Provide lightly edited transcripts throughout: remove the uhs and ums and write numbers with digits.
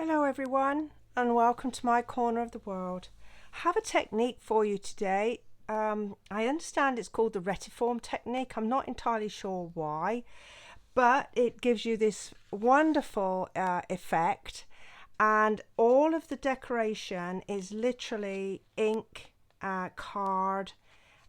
Hello everyone and welcome to my corner of the world. I have a technique for you today. I understand it's called the Retiform Technique. I'm not entirely sure why, but it gives you this wonderful effect, and all of the decoration is literally ink, card,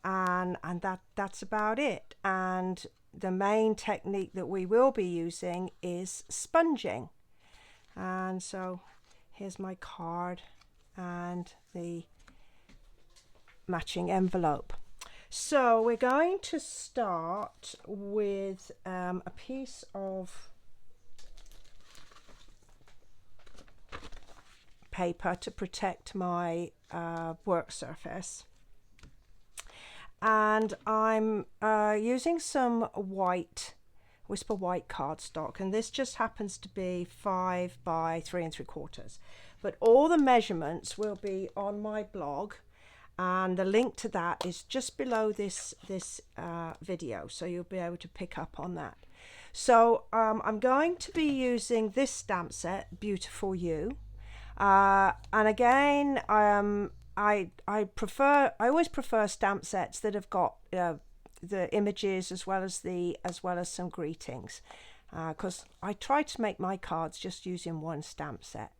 and that's about it. And the main technique that we will be using is sponging. And so here's my card and the matching envelope. So we're going to start with a piece of paper to protect my work surface, and I'm using some Whisper white cardstock, and this just happens to be 5 by 3 3/4, but all the measurements will be on my blog, and the link to that is just below this video, so you'll be able to pick up on that. So I'm going to be using this stamp set, Beautiful You, and again I always prefer stamp sets that have got the images as well as some greetings, because I try to make my cards just using one stamp set.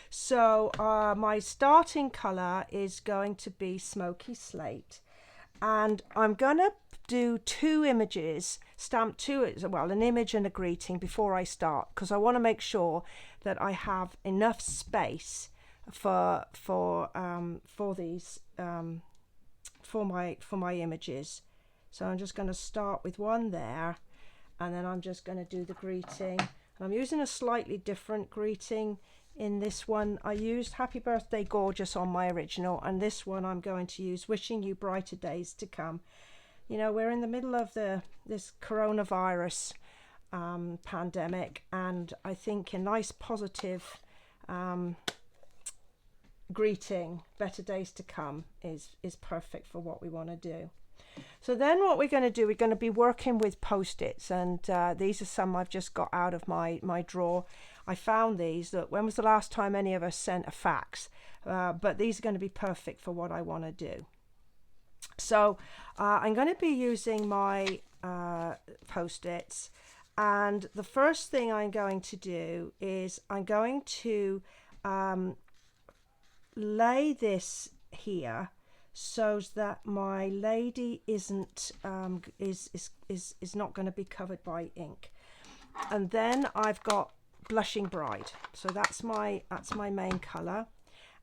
So my starting color is going to be Smoky Slate, and I'm gonna do two images, stamp two, well, an image and a greeting before I start, because I want to make sure that I have enough space for my images. So I'm just going to start with one there, and then I'm just going to do the greeting. And I'm using a slightly different greeting in this one. I used Happy Birthday Gorgeous on my original, and this one I'm going to use Wishing You Brighter Days to Come. You know, we're in the middle of this coronavirus pandemic, and I think a nice positive greeting, Better Days to Come, is perfect for what we want to do. So then what we're going to do, we're going to be working with Post-its, and these are some I've just got out of my drawer. I found these. Look, when was the last time any of us sent a fax? But these are going to be perfect for what I want to do. So I'm going to be using my Post-its, and the first thing I'm going to do is I'm going to lay this here so that my lady isn't is not going to be covered by ink. And then I've got Blushing Bride, so that's my main color,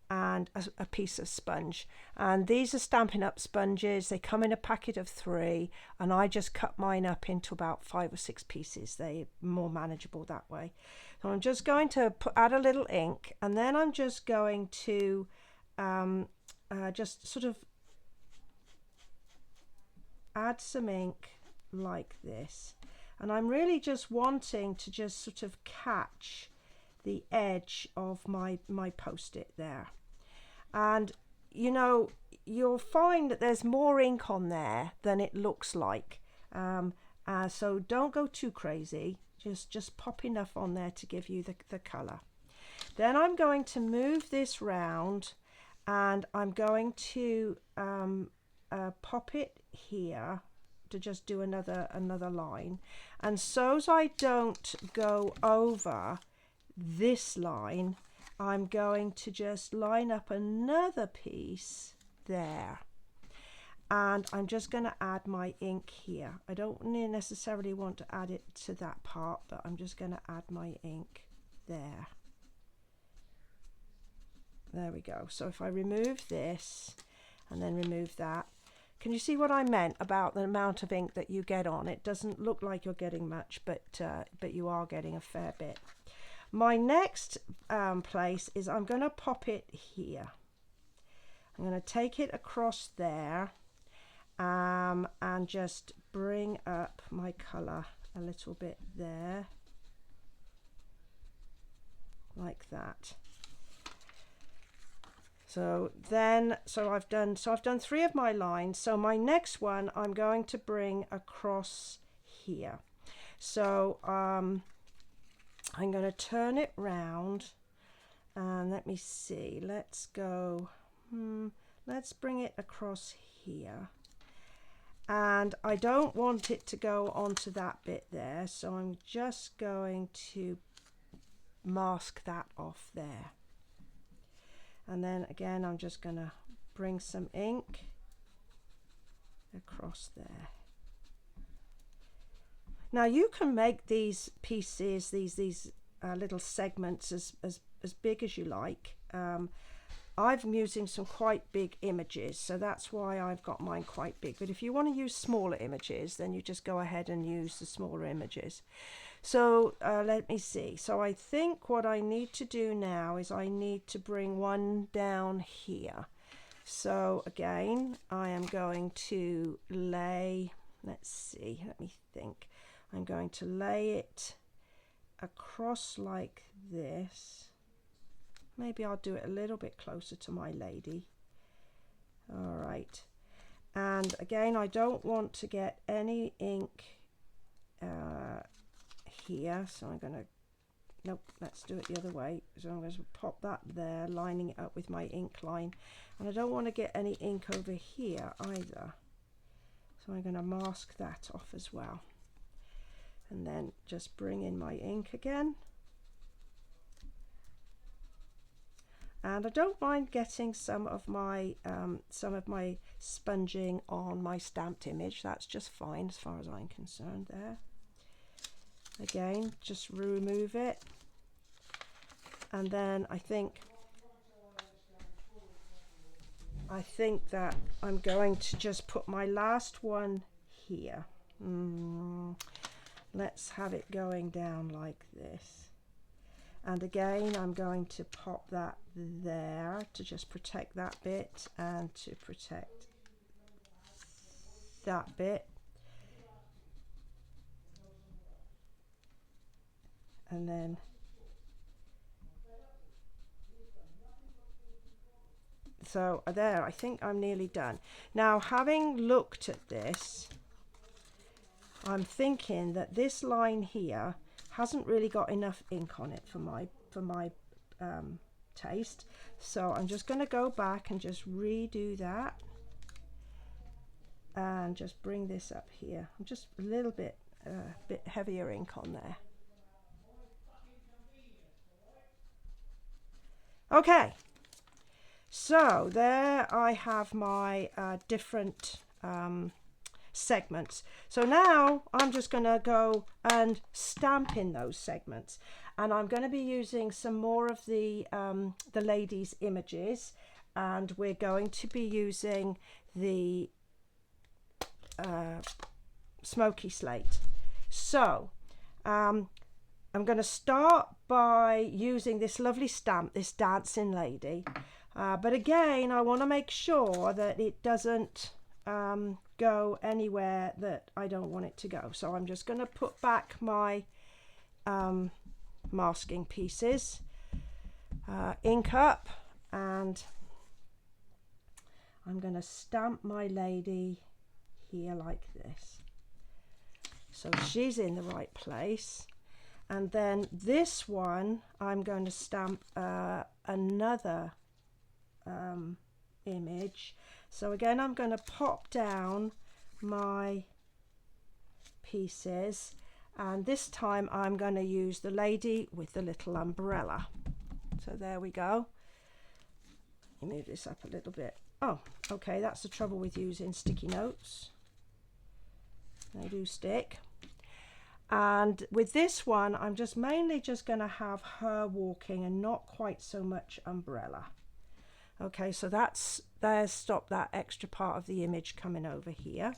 and a piece of sponge. And these are Stampin' Up sponges. They come in a packet of 3, and I just cut mine up into about 5 or 6 pieces. They're more manageable that way. So I'm just going to add a little ink, and then I'm just going to just sort of add some ink like this, and I'm really just wanting to just sort of catch the edge of my Post-it there. And you know, you'll find that there's more ink on there than it looks like, so don't go too crazy. Just pop enough on there to give you the color. Then I'm going to move this round, and I'm going to pop it here to just do another line, and so as I don't go over this line, I'm going to just line up another piece there, and I'm just going to add my ink here. I don't necessarily want to add it to that part, but I'm just going to add my ink there. There we go. So if I remove this and then remove that, can you see what I meant about the amount of ink that you get on? It doesn't look like you're getting much, but you are getting a fair bit. My next place is I'm going to pop it here. I'm going to take it across there, and just bring up my colour a little bit there, like that. So I've done 3 of my lines. So my next one I'm going to bring across here. So I'm going to turn it round, And let me see, let's go, let's bring it across here. And I don't want it to go onto that bit there, so I'm just going to mask that off there. And then again, I'm just going to bring some ink across there. Now you can make these pieces, these little segments as big as you like. I'm using some quite big images, so that's why I've got mine quite big. But if you want to use smaller images, then you just go ahead and use the smaller images. So let me see. So I think what I need to do now is I need to bring one down here. So again, I am going to lay, let's see, let me think. I'm going to lay it across like this. Maybe I'll do it a little bit closer to my lady. All right. And again, I don't want to get any ink here. So I'm going to, nope, let's do it the other way. So I'm going to pop that there, lining it up with my ink line. And I don't want to get any ink over here either. So I'm going to mask that off as well. And then just bring in my ink again. And I don't mind getting some of my sponging on my stamped image. That's just fine as far as I'm concerned there. Again, just remove it. And then I think that I'm going to just put my last one here. Let's have it going down like this. And again, I'm going to pop that there to just protect that bit and to protect that bit. And then so there, I think I'm nearly done. Now, having looked at this, I'm thinking that this line here hasn't really got enough ink on it for my taste. So I'm just going to go back and just redo that and just bring this up here. I'm just a little bit heavier ink on there. Okay, so there I have my different segments. So now I'm just going to go and stamp in those segments, and I'm going to be using some more of the ladies' images, and we're going to be using the smoky slate. So I'm going to start by using this lovely stamp, this dancing lady, but again I want to make sure that it doesn't go anywhere that I don't want it to go. So I'm just going to put back my masking pieces, ink up, and I'm going to stamp my lady here like this. So she's in the right place. And then this one, I'm going to stamp another image. So again, I'm going to pop down my pieces, and this time I'm going to use the lady with the little umbrella. So there we go. Let me move this up a little bit. Oh, okay, that's the trouble with using sticky notes. They do stick. And with this one, I'm just mainly just going to have her walking and not quite so much umbrella. Okay, so there's stopped that extra part of the image coming over here.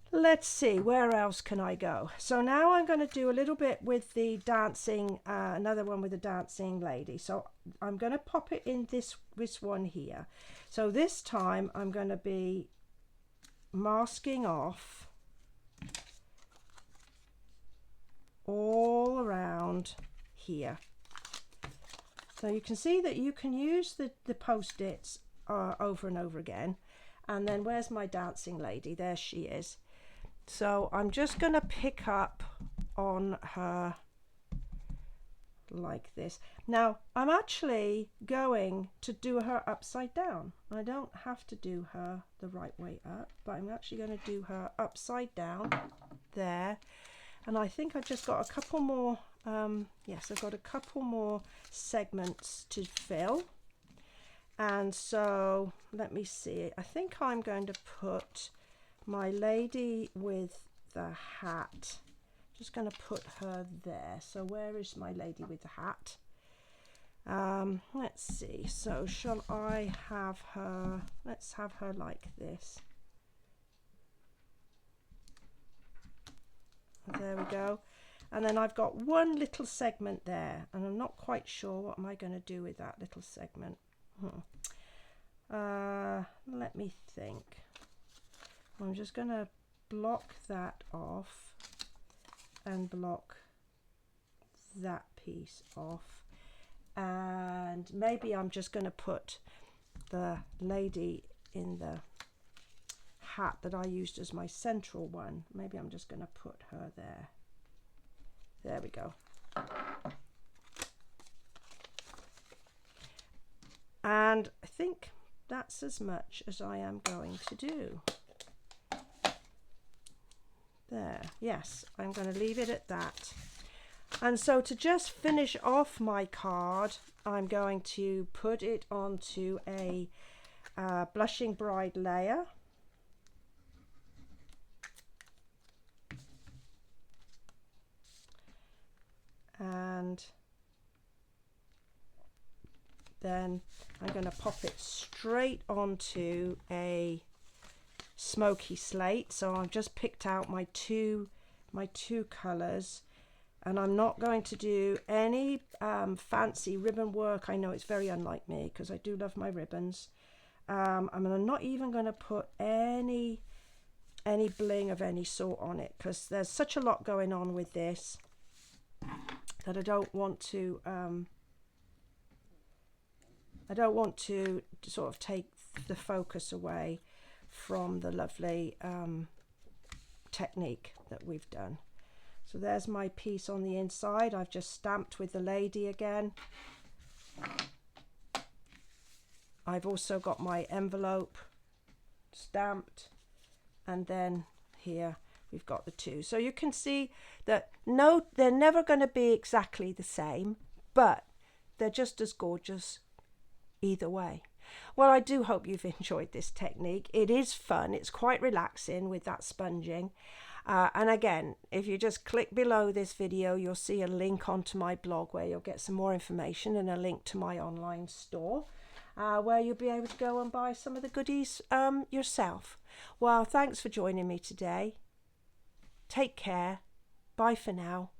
Let's see, where else can I go? So now I'm going to do a little bit with the dancing, another one with the dancing lady. So I'm going to pop it in this one here. So this time I'm going to be masking off all around here. So you can see that you can use the post-its over and over again. And then where's my dancing lady? There she is. So I'm just going to pick up on her like this. Now I'm actually going to do her upside down. I don't have to do her the right way up, but I'm actually going to do her upside down there. And I think I've just got a couple more, yes, I've got a couple more segments to fill. And so let me see, I think I'm going to put my lady with the hat, just going to put her there. So where is my lady with the hat? Let's see, so shall I have her, let's have her like this. There we go. And then I've got one little segment there, and I'm not quite sure what am I going to do with that little segment. Let me think. I'm just going to block that off and block that piece off, and maybe I'm just going to put the lady in the hat that I used as my central one. Maybe I'm just going to put her there. There we go. And I think that's as much as I am going to do. There, yes, I'm going to leave it at that. And so to just finish off my card, I'm going to put it onto a blushing bride layer. And then I'm going to pop it straight onto a smoky slate. So I've just picked out my two colors, and I'm not going to do any fancy ribbon work. I know it's very unlike me because I do love my ribbons. I'm not even going to put any bling of any sort on it because there's such a lot going on with this that I don't want to sort of take the focus away from the lovely technique that we've done. So there's my piece on the inside. I've just stamped with the lady again. I've also got my envelope stamped, and then here we've got the two. So you can see that no, they're never going to be exactly the same, but they're just as gorgeous either way. Well, I do hope you've enjoyed this technique. It is fun. It's quite relaxing with that sponging. And again, if you just click below this video, you'll see a link onto my blog where you'll get some more information, and a link to my online store where you'll be able to go and buy some of the goodies yourself. Well, thanks for joining me today. Take care. Bye for now.